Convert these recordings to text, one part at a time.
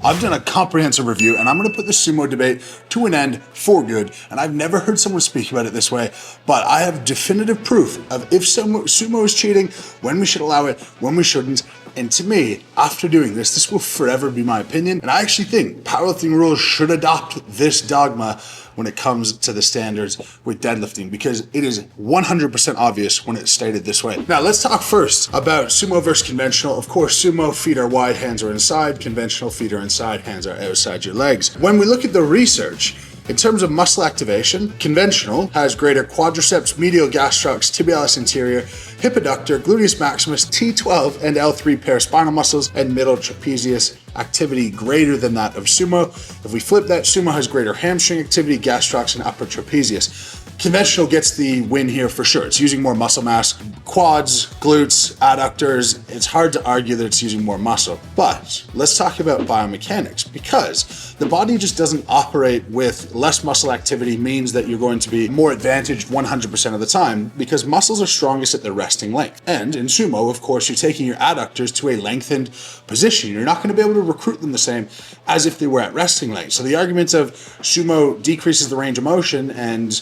I've done a comprehensive review and I'm gonna put the sumo debate to an end for good. And I've never heard someone speak about it this way, but I have definitive proof of if sumo is cheating, when we should allow it, when we shouldn't. And to me, after doing this, this will forever be my opinion. And I actually think powerlifting rules should adopt this dogma when it comes to the standards with deadlifting, because it is 100% obvious when it's stated this way. Now let's talk first about sumo versus conventional. Of course, sumo, feet are wide, hands are inside. Conventional, feet are inside, hands are outside your legs. When we look at the research, in terms of muscle activation, conventional has greater quadriceps, medial gastrocs, tibialis anterior, hip adductor, gluteus maximus, T12 and L3 paraspinal muscles, and middle trapezius activity greater than that of sumo. If we flip that, sumo has greater hamstring activity, gastrocs, and upper trapezius. Conventional gets the win here for sure. It's using more muscle mass, quads, glutes, adductors. It's hard to argue that it's using more muscle. But let's talk about biomechanics, because the body just doesn't operate with less muscle activity means that you're going to be more advantaged 100% of the time, because muscles are strongest at their resting length. And in sumo, of course, you're taking your adductors to a lengthened position. You're not going to be able to recruit them the same as if they were at resting length. So the argument of sumo decreases the range of motion and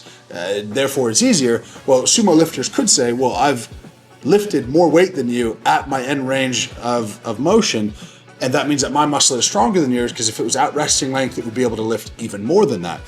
therefore it's easier. Well, sumo lifters could say, well, I've lifted more weight than you at my end range of motion, and that means that my muscle is stronger than yours, because if it was at resting length, it would be able to lift even more than that,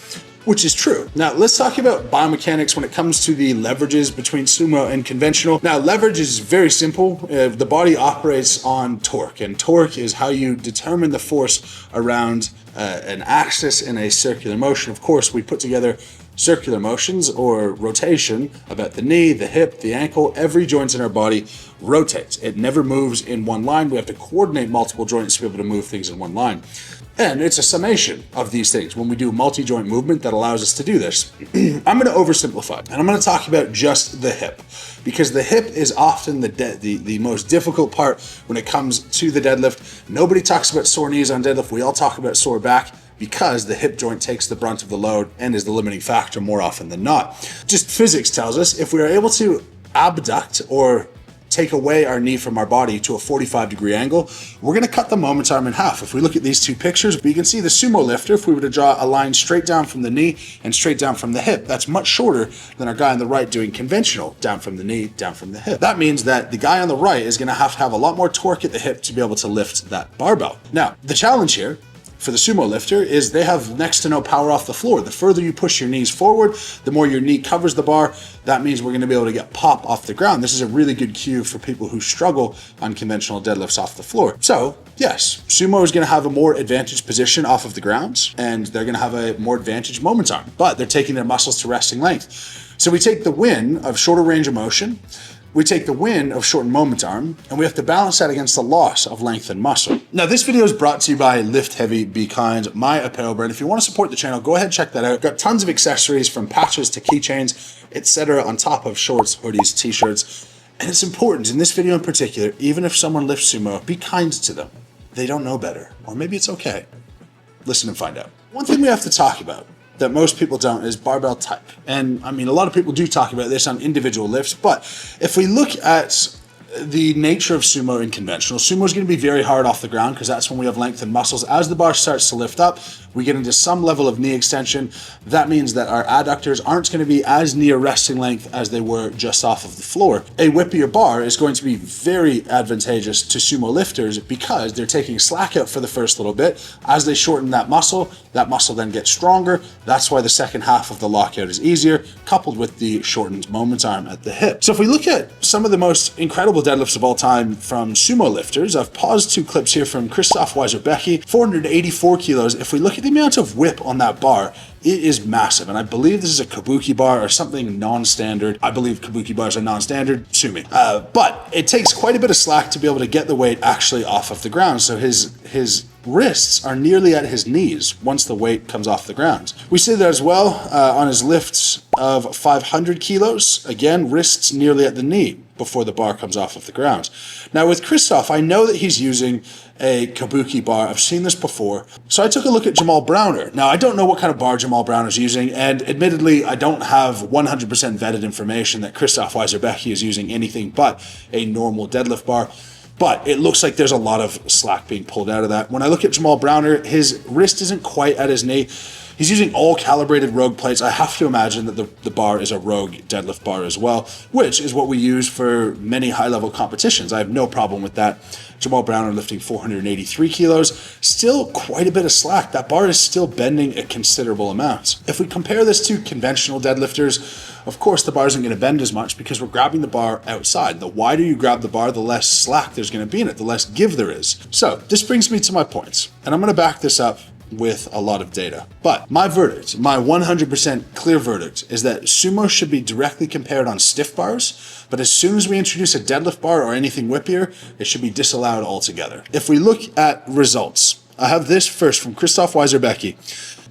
which is true. Now, let's talk about biomechanics when it comes to the leverages between sumo and conventional. Now, leverage is very simple. The body operates on torque, and torque is how you determine the force around an axis in a circular motion. Of course, we put together circular motions or rotation about the knee, the hip, the ankle. Every joint in our body rotates. It never moves in one line. We have to coordinate multiple joints to be able to move things in one line. And it's a summation of these things when we do multi-joint movement that allows us to do this. I'm going to oversimplify, and I'm going to talk about just the hip, because the hip is often the most difficult part when it comes to the deadlift. Nobody talks about sore knees on deadlift. We all talk about sore back, because the hip joint takes the brunt of the load and is the limiting factor more often than not. Just physics tells us if we are able to abduct or take away our knee from our body to a 45-degree angle, we're going to cut the moment arm in half. If we look at these two pictures, we can see the sumo lifter, if we were to draw a line straight down from the knee and straight down from the hip, that's much shorter than our guy on the right doing conventional, down from the knee, down from the hip. That means that the guy on the right is going to have a lot more torque at the hip to be able to lift that barbell. Now, the challenge here for the sumo lifter is they have next to no power off the floor. The further you push your knees forward, the more your knee covers the bar. That means we're going to be able to get pop off the ground. This is a really good cue for people who struggle on conventional deadlifts off the floor. So yes, sumo is going to have a more advantaged position off of the ground, and they're going to have a more advantaged moment arm, but they're taking their muscles to resting length. So we take the win of shorter range of motion, we take the win of shortened moment arm, and we have to balance that against the loss of length and muscle. Now, this video is brought to you by Lift Heavy, Be Kind, my apparel brand. If you want to support the channel, go ahead and check that out. Got tons of accessories from patches to keychains, etc. on top of shorts, hoodies, t-shirts. And it's important, in this video in particular, even if someone lifts sumo, be kind to them. They don't know better, or maybe it's okay. Listen and find out. One thing we have to talk about that most people don't is barbell type. And I mean, a lot of people do talk about this on individual lifts, but if we look at the nature of sumo and conventional, sumo is going to be very hard off the ground, because that's when we have length and muscles. As the bar starts to lift up, we get into some level of knee extension. That means that our adductors aren't going to be as near resting length as they were just off of the floor. A whippier bar is going to be very advantageous to sumo lifters, because they're taking slack out for the first little bit. As they shorten that muscle then gets stronger. That's why the second half of the lockout is easier, coupled with the shortened moment arm at the hip. So if we look at some of the most incredible deadlifts of all time from sumo lifters, I've paused two clips here from Christoph Weiser-Becky, 484 kilos. If we look at the amount of whip on that bar, it is massive. And I believe this is a kabuki bar or something non-standard. I believe kabuki bars are non-standard, sue me. But it takes quite a bit of slack to be able to get the weight actually off of the ground. So his wrists are nearly at his knees once the weight comes off the ground. We see that as well on his lifts of 500 kilos. Again, wrists nearly at the knee before the bar comes off of the ground. Now with Christoph, I know that he's using a kabuki bar. I've seen this before. So I took a look at Jamal Browner. Now I don't know what kind of bar Jamal Browner's using, and admittedly I don't have 100% vetted information that Christoph Weiser-Becky is using anything but a normal deadlift bar. but it looks like there's a lot of slack being pulled out of that. When I look at Jamal Browner, his wrist isn't quite at his knee. He's using all calibrated Rogue plates. I have to imagine that the bar is a Rogue deadlift bar as well, which is what we use for many high-level competitions. I have no problem with that. Jamal Browner lifting 483 kilos, still quite a bit of slack. That bar is still bending a considerable amount. If we compare this to conventional deadlifters, of course the bar isn't going to bend as much because we're grabbing the bar outside. The wider you grab the bar, the less slack there's going to be in it, the less give there is. So this brings me to my points, and I'm going to back this up with a lot of data. But my verdict, my 100% clear verdict, is that sumo should be directly compared on stiff bars, but as soon as we introduce a deadlift bar or anything whippier, it should be disallowed altogether. If we look at results, I have this first from Christoph Weiser-Becky.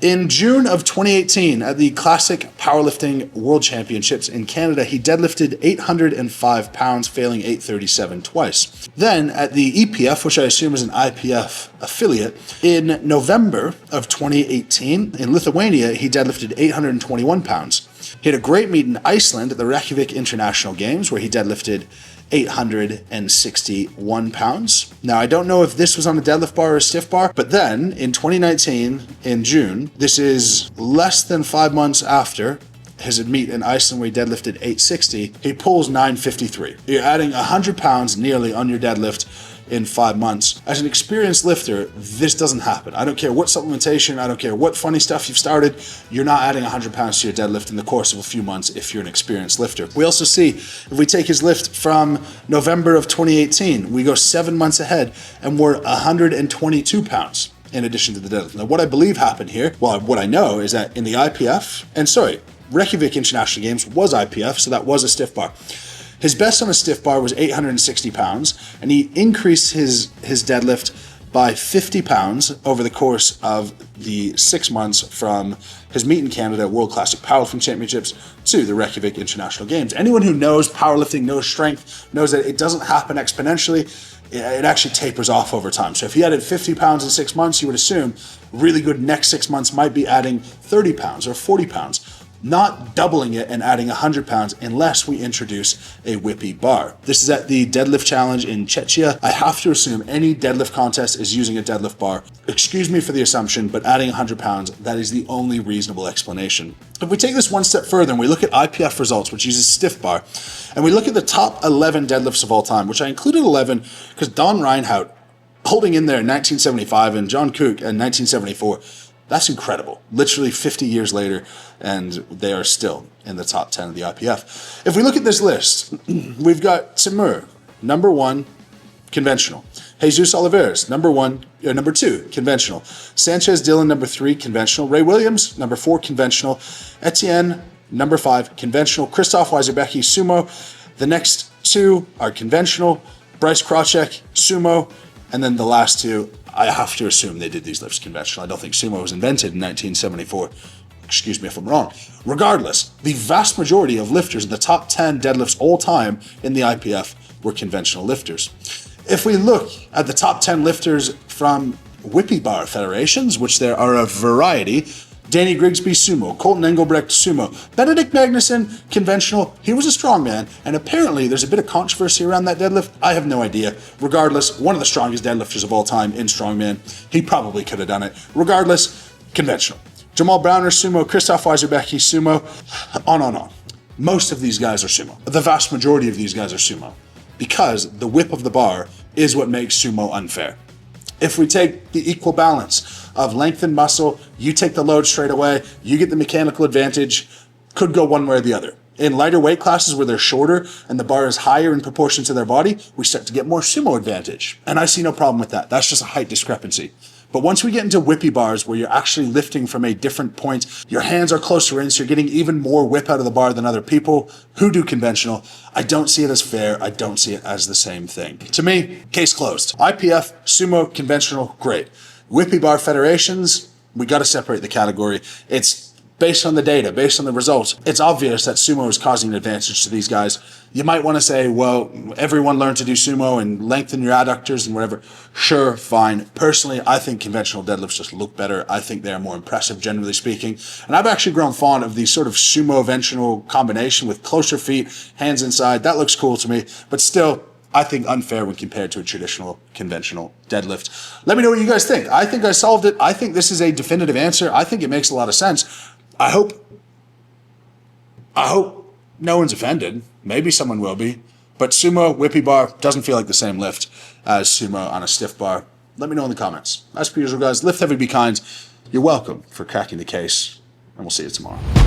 In June of 2018, at the Classic Powerlifting World Championships in Canada, he deadlifted 805 pounds, failing 837 twice. Then, at the EPF, which I assume is an IPF affiliate, in November of 2018, in Lithuania, he deadlifted 821 pounds. He had a great meet in Iceland at the Reykjavik International Games, where he deadlifted 861 pounds. Now, I don't know if this was on a deadlift bar or a stiff bar, but then in 2019, in June, this is less than 5 months after his meet in Iceland where he deadlifted 860, he pulls 953. You're adding 100 pounds nearly on your deadlift in 5 months. As an experienced lifter, this doesn't happen. I don't care what supplementation, I don't care what funny stuff you've started, you're not adding 100 pounds to your deadlift in the course of a few months if you're an experienced lifter. We also see, if we take his lift from November of 2018, we go 7 months ahead and we're 122 pounds in addition to the deadlift. Now, what I believe happened here, well, what I know is that in the IPF, and sorry, Reykjavik International Games was IPF, so that was a stiff bar. His best on a stiff bar was 860 pounds, and he increased his deadlift by 50 pounds over the course of the 6 months from his meet in Canada World Classic Powerlifting Championships to the Reykjavik International Games. Anyone who knows powerlifting, knows strength, knows that it doesn't happen exponentially. It actually tapers off over time. So if he added 50 pounds in 6 months, you would assume really good next 6 months might be adding 30 pounds or 40 pounds. Not doubling it and adding 100 pounds unless we introduce a whippy bar. This is at the deadlift challenge in Czechia. I have to assume any deadlift contest is using a deadlift bar. Excuse me for the assumption, but adding 100 pounds, that is the only reasonable explanation. If we take this one step further and we look at IPF results, which uses stiff bar, and we look at the top 11 deadlifts of all time, which I included 11 because Don Reinhardt holding in there in 1975 and John Cook in 1974, that's incredible. Literally 50 years later, and they are still in the top 10 of the IPF. If we look at this list, we've got Timur, number 1, conventional. Jesus Oliveira, number 2, conventional. Sanchez Dillon, number 3, conventional. Ray Williams, number 4, conventional. Etienne, number 5, conventional. Christoph Weiser-Becky, sumo. The next 2 are conventional. Bryce Krawczyk, sumo. And then the last 2, I have to assume they did these lifts conventional. I don't think sumo was invented in 1974. Excuse me if I'm wrong. Regardless, the vast majority of lifters in the top 10 deadlifts all time in the IPF were conventional lifters. If we look at the top 10 lifters from whippy bar federations, which there are a variety, Danny Grigsby, sumo. Colton Engelbrecht, sumo. Benedict Magnuson, conventional. He was a strongman, and apparently there's a bit of controversy around that deadlift. I have no idea. Regardless, one of the strongest deadlifters of all time in strongman. He probably could have done it. Regardless, conventional. Jamal Browner, sumo. Christoph Weiser-Becky, sumo. On. Most of these guys are sumo. The vast majority of these guys are sumo, because the whip of the bar is what makes sumo unfair. If we take the equal balance of length and muscle, you take the load straight away, you get the mechanical advantage, could go one way or the other. In lighter weight classes where they're shorter and the bar is higher in proportion to their body, we start to get more sumo advantage. And I see no problem with that. That's just a height discrepancy. But once we get into whippy bars where you're actually lifting from a different point, your hands are closer in, so you're getting even more whip out of the bar than other people who do conventional, I don't see it as fair. I don't see it as the same thing. To me, case closed. IPF, sumo, conventional, great. Whippy bar federations, we got to separate the category. It's based on the data, based on the results. It's obvious that sumo is causing an advantage to these guys. You might want to say, well, everyone learned to do sumo and lengthen your adductors and whatever. Sure, fine. Personally, I think conventional deadlifts just look better. I think they're more impressive, generally speaking. And I've actually grown fond of the sort of sumo-conventional combination with closer feet, hands inside. That looks cool to me. But still, I think, unfair when compared to a traditional, conventional deadlift. Let me know what you guys think. I think I solved it. I think this is a definitive answer. I think it makes a lot of sense. I hope no one's offended. Maybe someone will be. But sumo, whippy bar, doesn't feel like the same lift as sumo on a stiff bar. Let me know in the comments. As per usual, guys, lift heavy, be kind. You're welcome for cracking the case, and we'll see you tomorrow.